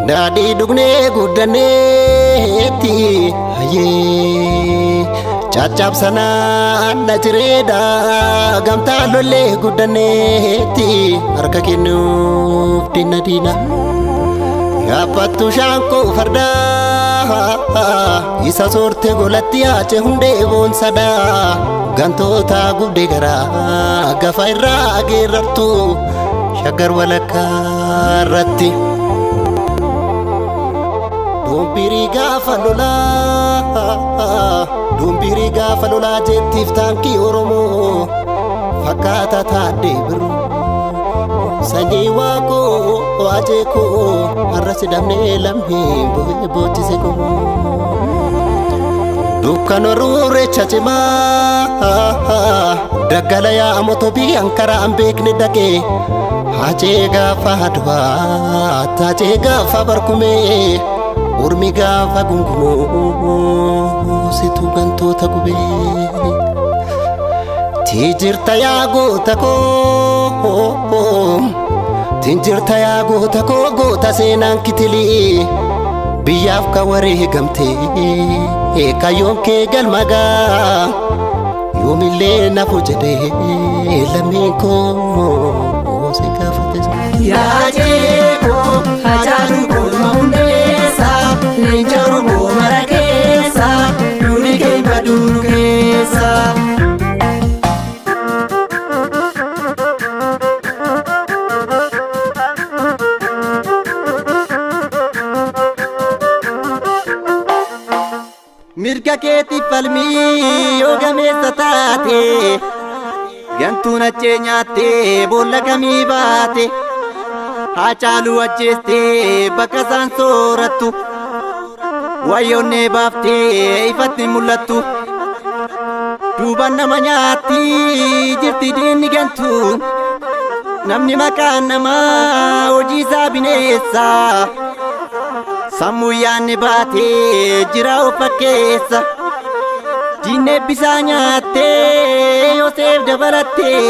Daadhii dhugnee guddanneetti hayyee caccabsanaan na jireedha gamtaa lollee guddanneetti harka kennuuf diina diina yaaphattu shaanqoo fardaa isa soorte golatti haace hundee boonsada gantoota gubdee garaa gafa irraa geerartu shaggar walakkaa irratti Dumbiri gaafa lolaa jettiif taankii Oromoo fakkaata taadhee biroo sanyii waaqoo ajeekoo har'asi damnee lammiin boochise koo dukkan oruurecha cimaa daggala yaa'amoto biyyaan karaa hin beekne dhaqee haacee gaafa du'aa taacee gaafa barkumee Urmi gaafa gungumoo situ gantoota gubee Tinjirta yaa goota koo Tinjirta yaa goota koo goota seenaan kitilii biyyaaf ka wareegamtee kayyoon kee galmagaa yoomillee nafu jedhee lammiin koo si gaafate Yaa jeekoo hajaalu koolma hundeessa Leenjaro boomara keessa Duuni keemba duunu keessa Mirga keetti falmii yoo gameessa taate Gantuun achee nyaattee boolla kamii baate Haacaaluu ajjeestee bakka isaan soorattu Wayyoonnee baaftee ifatti mul'attu Duubaan nama nyaatti jirti diinni gantu Namni maqaan namaa hojii isaa bineessa Sammuu yaanni baatee jira of fakkeessa Diinni eebbisaa nyaattee Yoseef dabalattee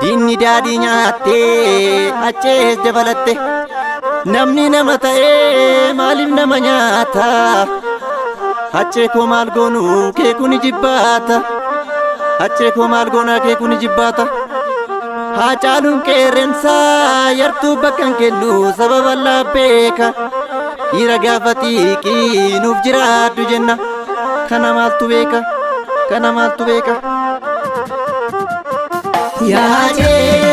Diinni daadhii nyaattee achees dabalatte Namni nama ta'ee maaliif nama nyaata Achee koo maal goonu kee kuni jibbaata Achee koo maal goona kee kuni jibbaata Haacaaluun qeerrensaa yartuu bakka hin kennu sababa laabbeeka Dhiira gaafa xiiqii nuuf jiraaddu jenna Kana maaltu beeka Kana maaltu beeka Yaa jeekoo